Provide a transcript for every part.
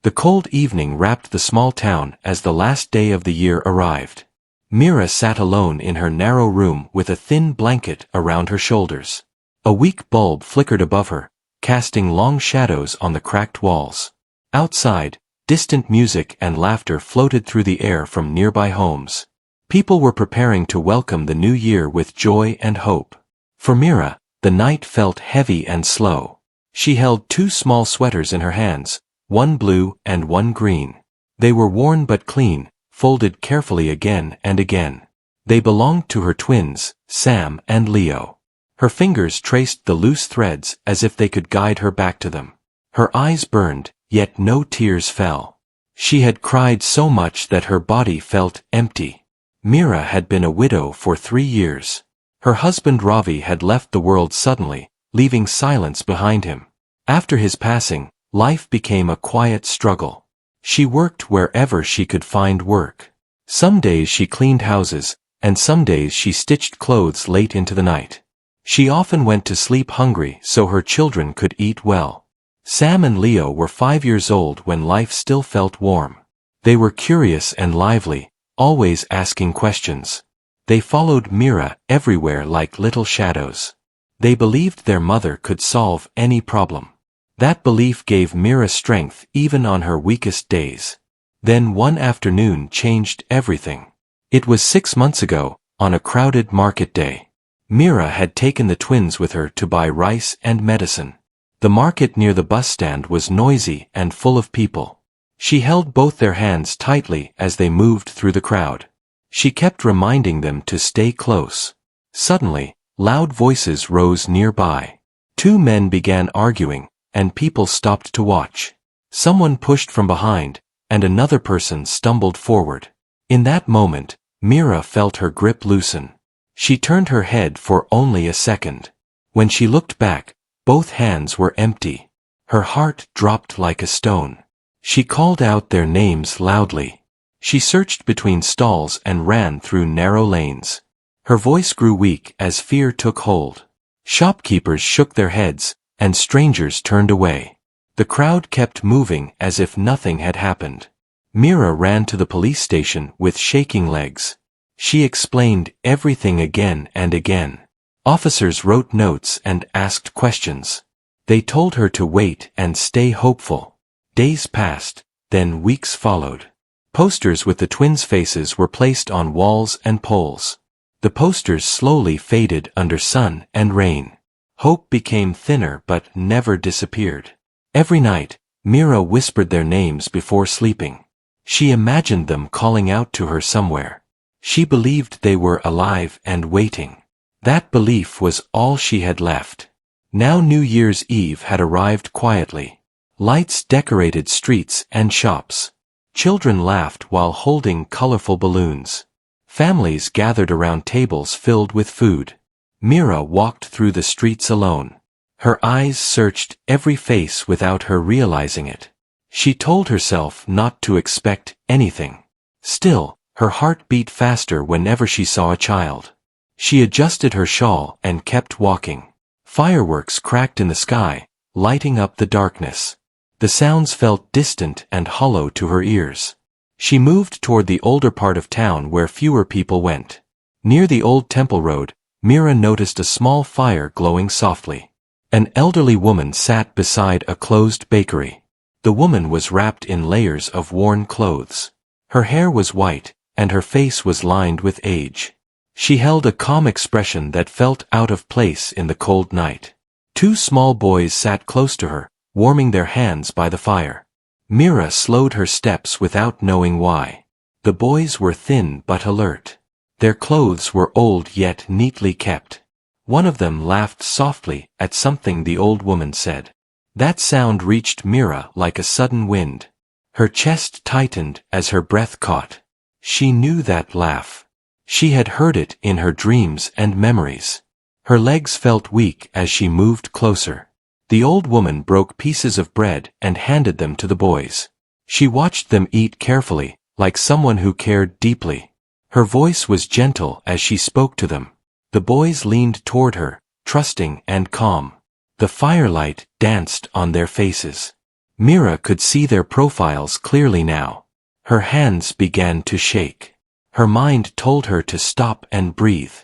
The cold evening wrapped the small town as the last day of the year arrived. Mira sat alone in her narrow room with a thin blanket around her shoulders. A weak bulb flickered above her, casting long shadows on the cracked walls. Outside, distant music and laughter floated through the air from nearby homes. People were preparing to welcome the new year with joy and hope. For Mira, the night felt heavy and slow. She held 2 small sweaters in her hands, one blue and one green. They were worn but clean, folded carefully again and again. They belonged to her twins, Sam and Leo. Her fingers traced the loose threads as if they could guide her back to them. Her eyes burned, yet no tears fell. She had cried so much that her body felt empty. Mira had been a widow for 3 years. Her husband Ravi had left the world suddenly, leaving silence behind him. After his passing, life became a quiet struggle. She worked wherever she could find work. Some days she cleaned houses, and some days she stitched clothes late into the night. She often went to sleep hungry so her children could eat well. Sam and Leo were 5 years old when life still felt warm. They were curious and lively, always asking questions. They followed Mira everywhere like little shadows. They believed their mother could solve any problem. That belief gave Mira strength even on her weakest days. Then one afternoon changed everything. It was 6 months ago, on a crowded market day. Mira had taken the twins with her to buy rice and medicine. The market near the bus stand was noisy and full of people. She held both their hands tightly as they moved through the crowd. She kept reminding them to stay close. Suddenly, loud voices rose nearby. 2 men began arguing, and people stopped to watch. Someone pushed from behind, and another person stumbled forward. In that moment, Mira felt her grip loosen. She turned her head for only a second. When she looked back, both hands were empty. Her heart dropped like a stone. She called out their names loudly. She searched between stalls and ran through narrow lanes. Her voice grew weak as fear took hold. Shopkeepers shook their heads, and strangers turned away. The crowd kept moving as if nothing had happened. Mira ran to the police station with shaking legs. She explained everything again and again. Officers wrote notes and asked questions. They told her to wait and stay hopeful. Days passed, then weeks followed. Posters with the twins' faces were placed on walls and poles. The posters slowly faded under sun and rain. Hope became thinner but never disappeared. Every night, Mira whispered their names before sleeping. She imagined them calling out to her somewhere. She believed they were alive and waiting. That belief was all she had left. Now New Year's Eve had arrived quietly. Lights decorated streets and shops. Children laughed while holding colorful balloons. Families gathered around tables filled with food. Mira walked through the streets alone. Her eyes searched every face without her realizing it. She told herself not to expect anything. Still, her heart beat faster whenever she saw a child. She adjusted her shawl and kept walking. Fireworks cracked in the sky, lighting up the darkness. The sounds felt distant and hollow to her ears. She moved toward the older part of town where fewer people went. Near the old temple road, Mira noticed a small fire glowing softly. An elderly woman sat beside a closed bakery. The woman was wrapped in layers of worn clothes. Her hair was white, and her face was lined with age. She held a calm expression that felt out of place in the cold night. 2 small boys sat close to her, warming their hands by the fire. Mira slowed her steps without knowing why. The boys were thin but alert. Their clothes were old yet neatly kept. One of them laughed softly at something the old woman said. That sound reached Mira like a sudden wind. Her chest tightened as her breath caught. She knew that laugh. She had heard it in her dreams and memories. Her legs felt weak as she moved closer. The old woman broke pieces of bread and handed them to the boys. She watched them eat carefully, like someone who cared deeply. Her voice was gentle as she spoke to them. The boys leaned toward her, trusting and calm. The firelight danced on their faces. Mira could see their profiles clearly now. Her hands began to shake. Her mind told her to stop and breathe.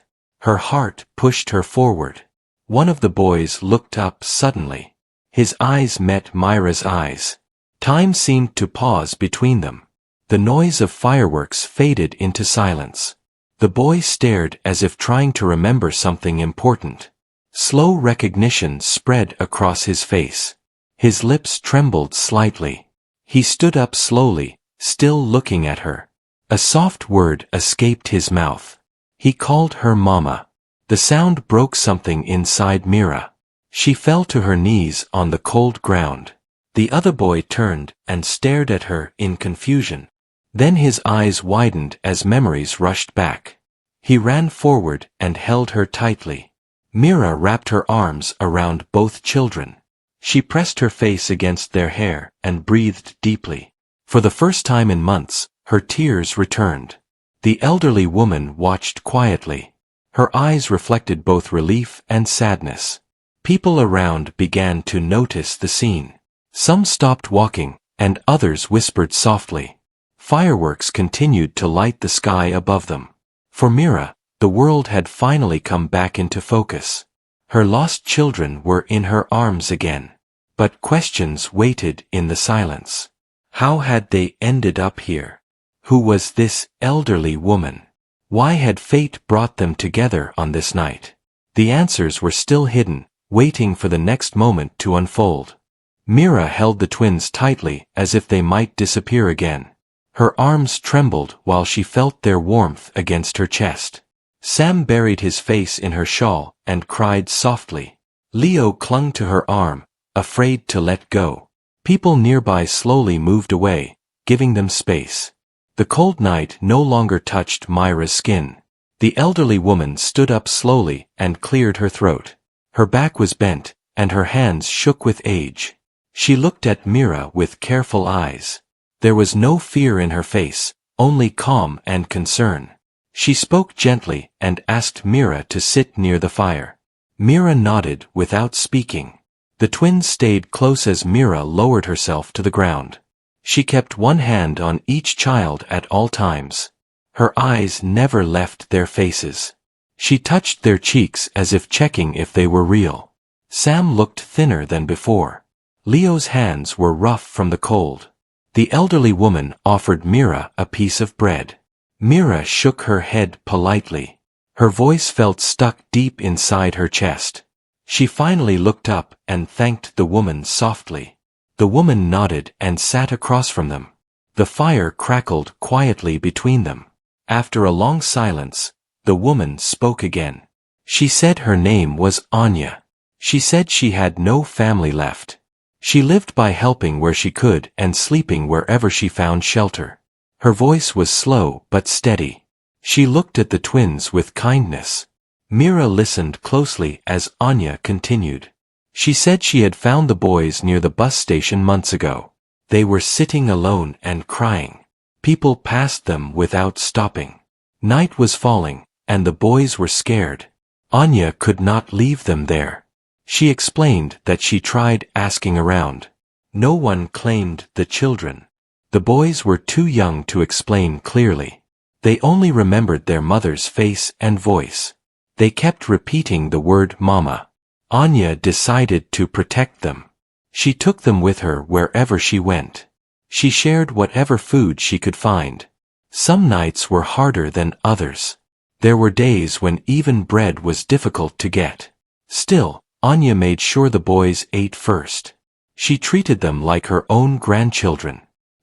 Her heart pushed her forward. One of the boys looked up suddenly. His eyes met Myra's eyes. Time seemed to pause between them. The noise of fireworks faded into silence. The boy stared as if trying to remember something important. Slow recognition spread across his face. His lips trembled slightly. He stood up slowly, still looking at her. A soft word escaped his mouth. He called her Mama. The sound broke something inside Mira. She fell to her knees on the cold ground. The other boy turned and stared at her in confusion. Then his eyes widened as memories rushed back. He ran forward and held her tightly. Mira wrapped her arms around both children. She pressed her face against their hair and breathed deeply. For the first time in months, her tears returned. The elderly woman watched quietly. Her eyes reflected both relief and sadness. People around began to notice the scene. Some stopped walking, and others whispered softly. Fireworks continued to light the sky above them. For Mira, the world had finally come back into focus. Her lost children were in her arms again. But questions waited in the silence. How had they ended up here? Who was this elderly woman? Why had fate brought them together on this night? The answers were still hidden, waiting for the next moment to unfold. Mira held the twins tightly as if they might disappear again. Her arms trembled while she felt their warmth against her chest. Sam buried his face in her shawl and cried softly. Leo clung to her arm, afraid to let go. People nearby slowly moved away, giving them space. The cold night no longer touched Myra's skin. The elderly woman stood up slowly and cleared her throat. Her back was bent, and her hands shook with age. She looked at Mira with careful eyes. There was no fear in her face, only calm and concern. She spoke gently and asked Mira to sit near the fire. Mira nodded without speaking. The twins stayed close as Mira lowered herself to the ground. She kept one hand on each child at all times. Her eyes never left their faces. She touched their cheeks as if checking if they were real. Sam looked thinner than before. Leo's hands were rough from the cold. The elderly woman offered Mira a piece of bread. Mira shook her head politely. Her voice felt stuck deep inside her chest. She finally looked up and thanked the woman softly. The woman nodded and sat across from them. The fire crackled quietly between them. After a long silence, the woman spoke again. She said her name was Anya. She said she had no family left. She lived by helping where she could and sleeping wherever she found shelter. Her voice was slow but steady. She looked at the twins with kindness. Mira listened closely as Anya continued. She said she had found the boys near the bus station months ago. They were sitting alone and crying. People passed them without stopping. Night was falling, and the boys were scared. Anya could not leave them there. She explained that she tried asking around. No one claimed the children. The boys were too young to explain clearly. They only remembered their mother's face and voice. They kept repeating the word Mama. Anya decided to protect them. She took them with her wherever she went. She shared whatever food she could find. Some nights were harder than others. There were days when even bread was difficult to get. Still, Anya made sure the boys ate first. She treated them like her own grandchildren.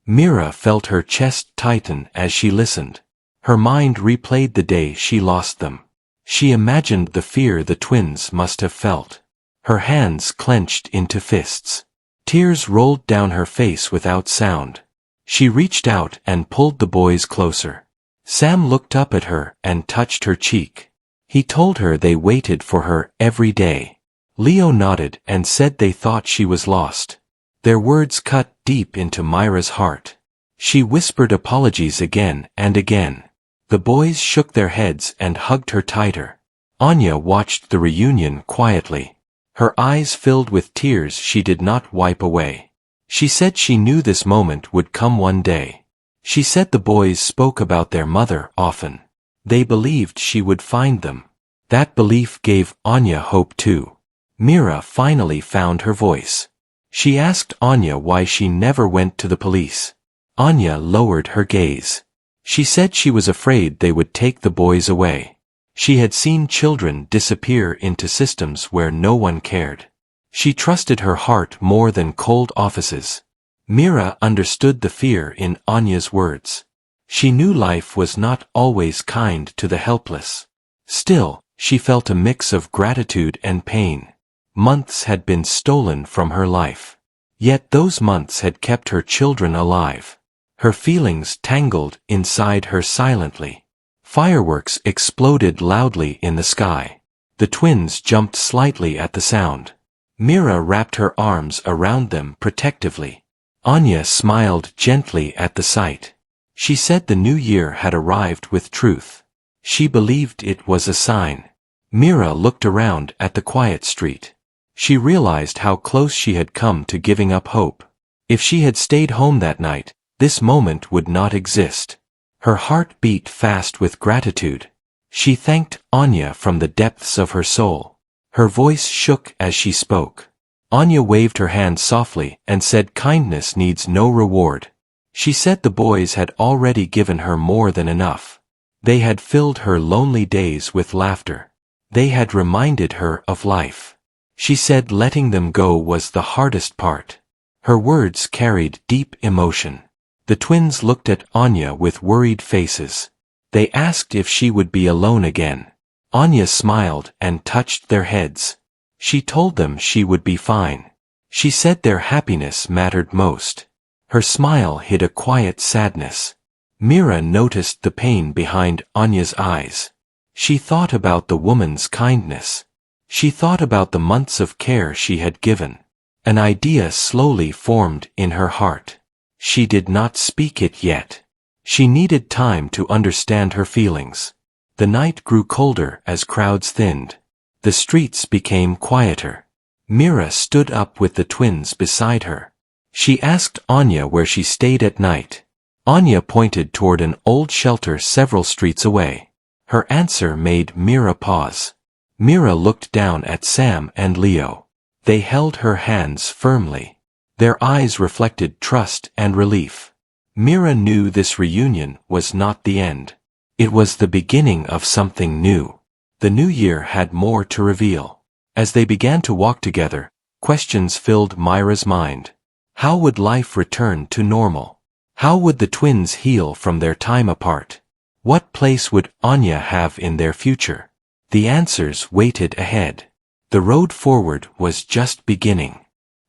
Mira felt her chest tighten as she listened. Her mind replayed the day she lost them. She imagined the fear the twins must have felt. Her hands clenched into fists. Tears rolled down her face without sound. She reached out and pulled the boys closer. Sam looked up at her and touched her cheek. He told her they waited for her every day. Leo nodded and said they thought she was lost. Their words cut deep into Myra's heart. She whispered apologies again and again. The boys shook their heads and hugged her tighter. Anya watched the reunion quietly. Her eyes filled with tears she did not wipe away. She said she knew this moment would come one day. She said the boys spoke about their mother often. They believed she would find them. That belief gave Anya hope too. Mira finally found her voice. She asked Anya why she never went to the police. Anya lowered her gaze. She said she was afraid they would take the boys away. She had seen children disappear into systems where no one cared. She trusted her heart more than cold offices. Mira understood the fear in Anya's words. She knew life was not always kind to the helpless. Still, she felt a mix of gratitude and pain. Months had been stolen from her life. Yet those months had kept her children alive. Her feelings tangled inside her silently. Fireworks exploded loudly in the sky. The twins jumped slightly at the sound. Mira wrapped her arms around them protectively. Anya smiled gently at the sight. She said the new year had arrived with truth. She believed it was a sign. Mira looked around at the quiet street. She realized how close she had come to giving up hope. If she had stayed home that night, this moment would not exist. Her heart beat fast with gratitude. She thanked Anya from the depths of her soul. Her voice shook as she spoke. Anya waved her hand softly and said kindness needs no reward. She said the boys had already given her more than enough. They had filled her lonely days with laughter. They had reminded her of life. She said letting them go was the hardest part. Her words carried deep emotion. The twins looked at Anya with worried faces. They asked if she would be alone again. Anya smiled and touched their heads. She told them she would be fine. She said their happiness mattered most. Her smile hid a quiet sadness. Mira noticed the pain behind Anya's eyes. She thought about the woman's kindness. She thought about the months of care she had given. An idea slowly formed in her heart. She did not speak it yet. She needed time to understand her feelings. The night grew colder as crowds thinned. The streets became quieter. Mira stood up with the twins beside her. She asked Anya where she stayed at night. Anya pointed toward an old shelter several streets away. Her answer made Mira pause. Mira looked down at Sam and Leo. They held her hands firmly. Their eyes reflected trust and relief. Mira knew this reunion was not the end. It was the beginning of something new. The new year had more to reveal. As they began to walk together, questions filled Myra's mind. How would life return to normal? How would the twins heal from their time apart? What place would Anya have in their future? The answers waited ahead. The road forward was just beginning.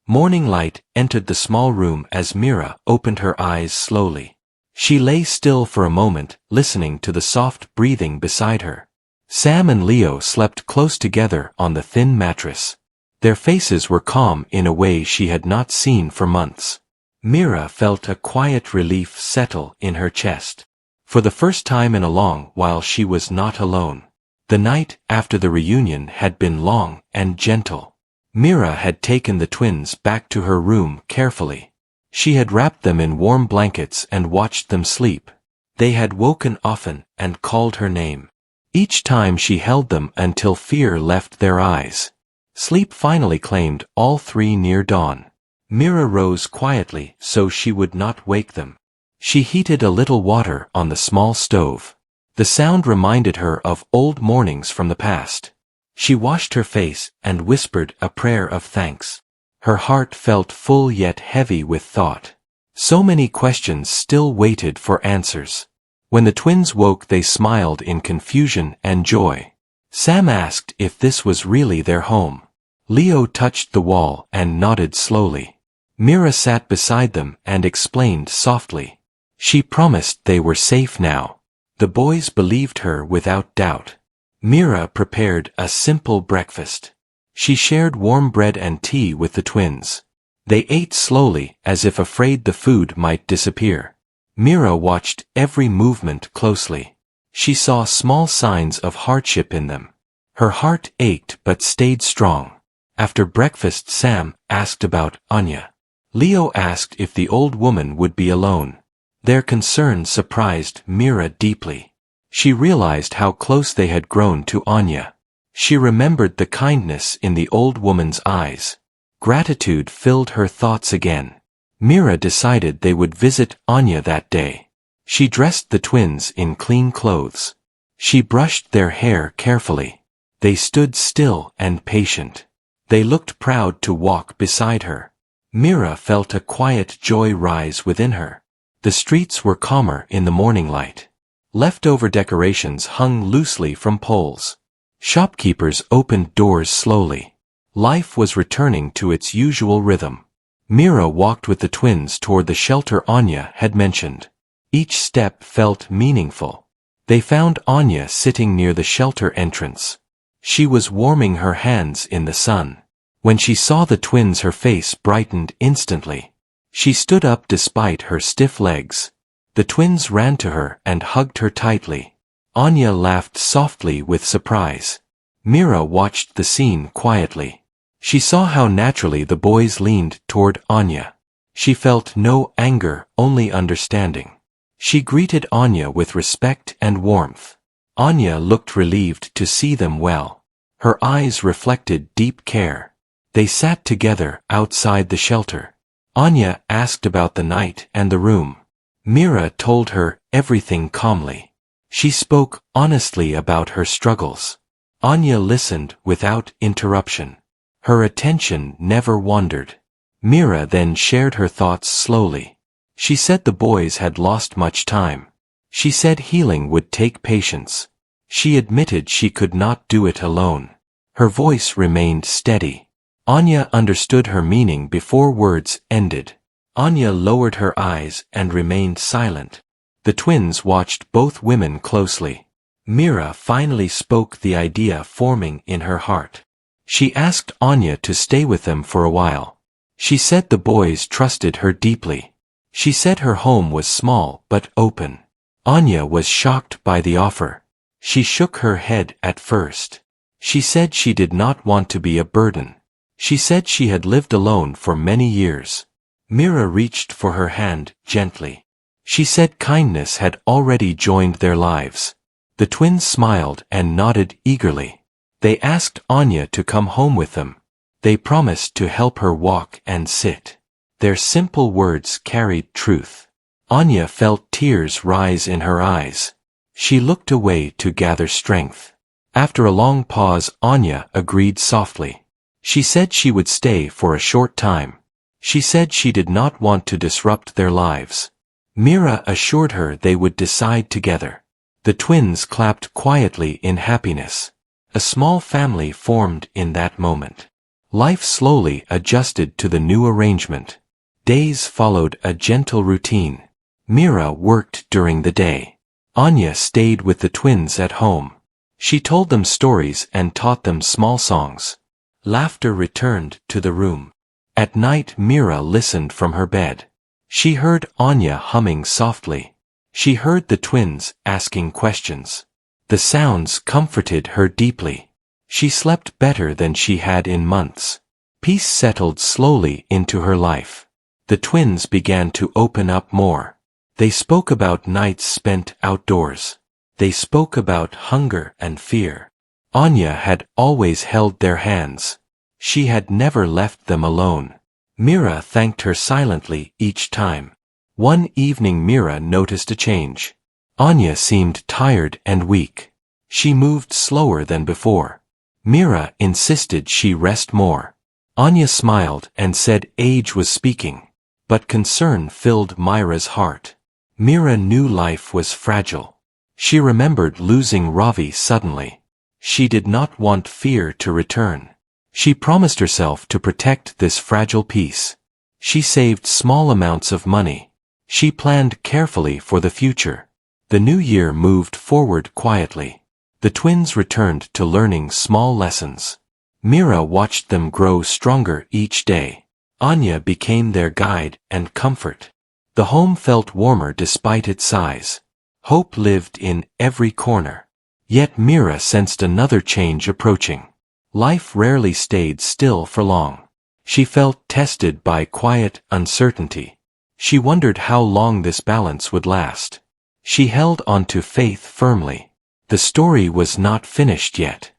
Morning light entered the small room as Mira opened her eyes slowly. She lay still for a moment, listening to the soft breathing beside her. Sam and Leo slept close together on the thin mattress. Their faces were calm in a way she had not seen for months. Mira felt a quiet relief settle in her chest. For the first time in a long while she was not alone. The night after the reunion had been long and gentle. Mira had taken the twins back to her room carefully. She had wrapped them in warm blankets and watched them sleep. They had woken often and called her name. Each time she held them until fear left their eyes. Sleep finally claimed all three near dawn. Mira rose quietly so she would not wake them. She heated a little water on the small stove. The sound reminded her of old mornings from the past. She washed her face and whispered a prayer of thanks. Her heart felt full yet heavy with thought. So many questions still waited for answers. When the twins woke, they smiled in confusion and joy. Sam asked if this was really their home. Leo touched the wall and nodded slowly. Mira sat beside them and explained softly. She promised they were safe now. The boys believed her without doubt. Mira prepared a simple breakfast. She shared warm bread and tea with the twins. They ate slowly, as if afraid the food might disappear. Mira watched every movement closely. She saw small signs of hardship in them. Her heart ached but stayed strong. After breakfast, Sam asked about Anya. Leo asked if the old woman would be alone. Their concern surprised Mira deeply. She realized how close they had grown to Anya. She remembered the kindness in the old woman's eyes. Gratitude filled her thoughts again. Mira decided they would visit Anya that day. She dressed the twins in clean clothes. She brushed their hair carefully. They stood still and patient. They looked proud to walk beside her. Mira felt a quiet joy rise within her. The streets were calmer in the morning light. Leftover decorations hung loosely from poles. Shopkeepers opened doors slowly. Life was returning to its usual rhythm. Mira walked with the twins toward the shelter Anya had mentioned. Each step felt meaningful. They found Anya sitting near the shelter entrance. She was warming her hands in the sun. When she saw the twins, her face brightened instantly. She stood up despite her stiff legs. The twins ran to her and hugged her tightly. Anya laughed softly with surprise. Mira watched the scene quietly. She saw how naturally the boys leaned toward Anya. She felt no anger, only understanding. She greeted Anya with respect and warmth. Anya looked relieved to see them well. Her eyes reflected deep care. They sat together outside the shelter. Anya asked about the night and the room. Mira told her everything calmly. She spoke honestly about her struggles. Anya listened without interruption. Her attention never wandered. Mira then shared her thoughts slowly. She said the boys had lost much time. She said healing would take patience. She admitted she could not do it alone. Her voice remained steady. Anya understood her meaning before words ended. Anya lowered her eyes and remained silent. The twins watched both women closely. Mira finally spoke the idea forming in her heart. She asked Anya to stay with them for a while. She said the boys trusted her deeply. She said her home was small but open. Anya was shocked by the offer. She shook her head at first. She said she did not want to be a burden. She said she had lived alone for many years. Mira reached for her hand gently. She said kindness had already joined their lives. The twins smiled and nodded eagerly. They asked Anya to come home with them. They promised to help her walk and sit. Their simple words carried truth. Anya felt tears rise in her eyes. She looked away to gather strength. After a long pause, Anya agreed softly. She said she would stay for a short time. She said she did not want to disrupt their lives. Mira assured her they would decide together. The twins clapped quietly in happiness. A small family formed in that moment. Life slowly adjusted to the new arrangement. Days followed a gentle routine. Mira worked during the day. Anya stayed with the twins at home. She told them stories and taught them small songs. Laughter returned to the room. At night, Mira listened from her bed. She heard Anya humming softly. She heard the twins asking questions. The sounds comforted her deeply. She slept better than she had in months. Peace settled slowly into her life. The twins began to open up more. They spoke about nights spent outdoors. They spoke about hunger and fear. Anya had always held their hands. She had never left them alone. Mira thanked her silently each time. One evening Mira noticed a change. Anya seemed tired and weak. She moved slower than before. Mira insisted she rest more. Anya smiled and said age was speaking. But concern filled Mira's heart. Mira knew life was fragile. She remembered losing Ravi suddenly. She did not want fear to return. She promised herself to protect this fragile peace. She saved small amounts of money. She planned carefully for the future. The new year moved forward quietly. The twins returned to learning small lessons. Mira watched them grow stronger each day. Anya became their guide and comfort. The home felt warmer despite its size. Hope lived in every corner. Yet Mira sensed another change approaching. Life rarely stayed still for long. She felt tested by quiet uncertainty. She wondered how long this balance would last. She held onto faith firmly. The story was not finished yet.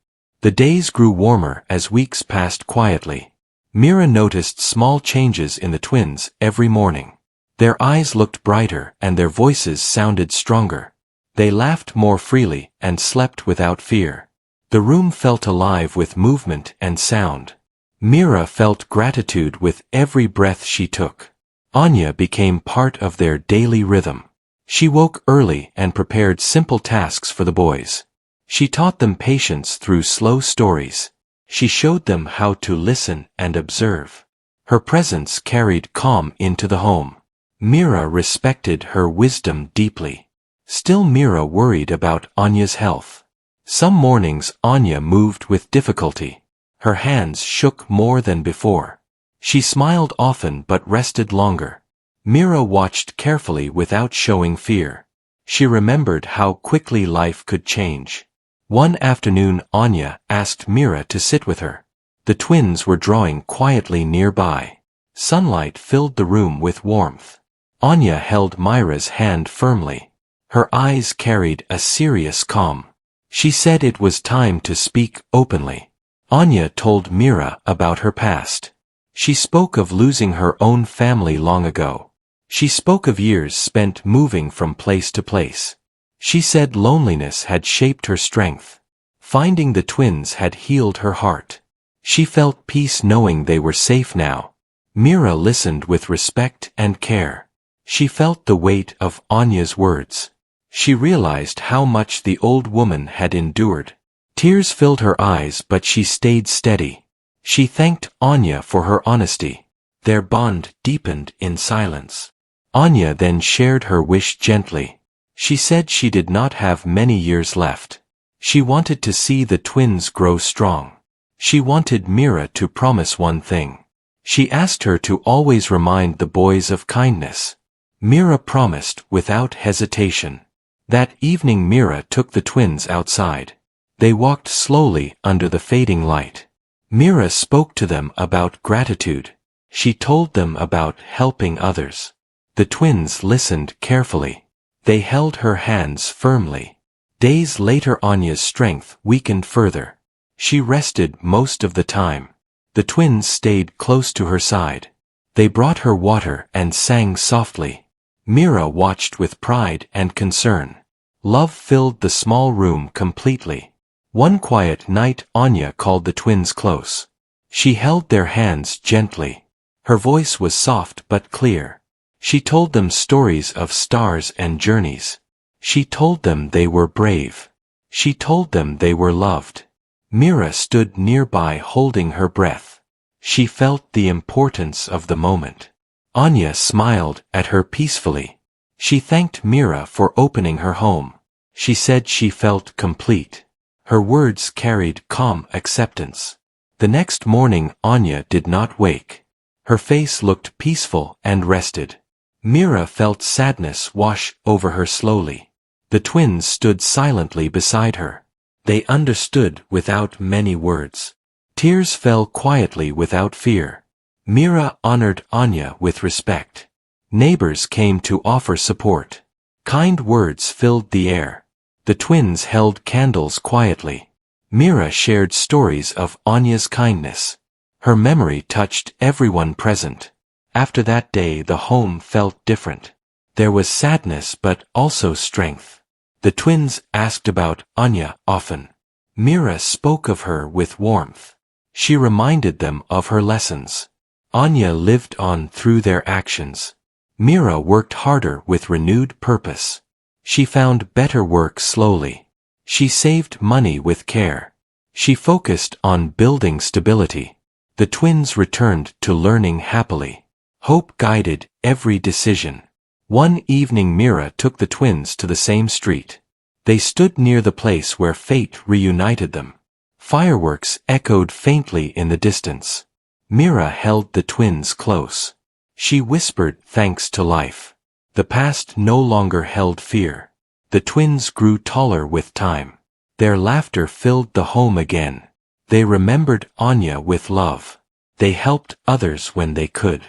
The days grew warmer as weeks passed quietly. Mira noticed small changes in the twins every morning. Their eyes looked brighter and their voices sounded stronger. They laughed more freely and slept without fear. The room felt alive with movement and sound. Mira felt gratitude with every breath she took. Anya became part of their daily rhythm. She woke early and prepared simple tasks for the boys. She taught them patience through slow stories. She showed them how to listen and observe. Her presence carried calm into the home. Mira respected her wisdom deeply. Still, Mira worried about Anya's health. Some mornings Anya moved with difficulty. Her hands shook more than before. She smiled often but rested longer. Mira watched carefully without showing fear. She remembered how quickly life could change. One afternoon Anya asked Mira to sit with her. The twins were drawing quietly nearby. Sunlight filled the room with warmth. Anya held Mira's hand firmly. Her eyes carried a serious calm. She said it was time to speak openly. Anya told Mira about her past. She spoke of losing her own family long ago. She spoke of years spent moving from place to place. She said loneliness had shaped her strength. Finding the twins had healed her heart. She felt peace knowing they were safe now. Mira listened with respect and care. She felt the weight of Anya's words. She realized how much the old woman had endured. Tears filled her eyes but she stayed steady. She thanked Anya for her honesty. Their bond deepened in silence. Anya then shared her wish gently. She said she did not have many years left. She wanted to see the twins grow strong. She wanted Mira to promise one thing. She asked her to always remind the boys of kindness. Mira promised without hesitation. That evening Mira took the twins outside. They walked slowly under the fading light. Mira spoke to them about gratitude. She told them about helping others. The twins listened carefully. They held her hands firmly. Days later Anya's strength weakened further. She rested most of the time. The twins stayed close to her side. They brought her water and sang softly. Mira watched with pride and concern. Love filled the small room completely. One quiet night Anya called the twins close. She held their hands gently. Her voice was soft but clear. She told them stories of stars and journeys. She told them they were brave. She told them they were loved. Mira stood nearby holding her breath. She felt the importance of the moment. Anya smiled at her peacefully. She thanked Mira for opening her home. She said she felt complete. Her words carried calm acceptance. The next morning Anya did not wake. Her face looked peaceful and rested. Mira felt sadness wash over her slowly. The twins stood silently beside her. They understood without many words. Tears fell quietly without fear. Mira honored Anya with respect. Neighbors came to offer support. Kind words filled the air. The twins held candles quietly. Mira shared stories of Anya's kindness. Her memory touched everyone present. After that day the home felt different. There was sadness but also strength. The twins asked about Anya often. Mira spoke of her with warmth. She reminded them of her lessons. Anya lived on through their actions. Mira worked harder with renewed purpose. She found better work slowly. She saved money with care. She focused on building stability. The twins returned to learning happily. Hope guided every decision. One evening Mira took the twins to the same street. They stood near the place where fate reunited them. Fireworks echoed faintly in the distance. Mira held the twins close. She whispered thanks to life. The past no longer held fear. The twins grew taller with time. Their laughter filled the home again. They remembered Anya with love. They helped others when they could.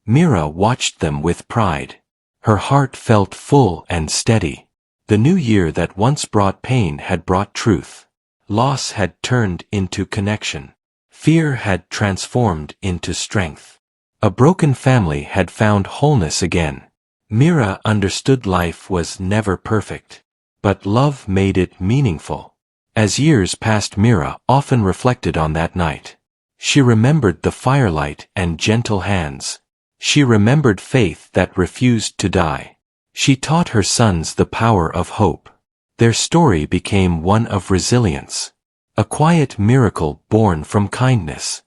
Mira watched them with pride. Her heart felt full and steady. The new year that once brought pain had brought truth. Loss had turned into connection. Fear had transformed into strength. A broken family had found wholeness again. Mira understood life was never perfect, but love made it meaningful. As years passed, Mira often reflected on that night. She remembered the firelight and gentle hands. She remembered faith that refused to die. She taught her sons the power of hope. Their story became one of resilience. A quiet miracle born from kindness.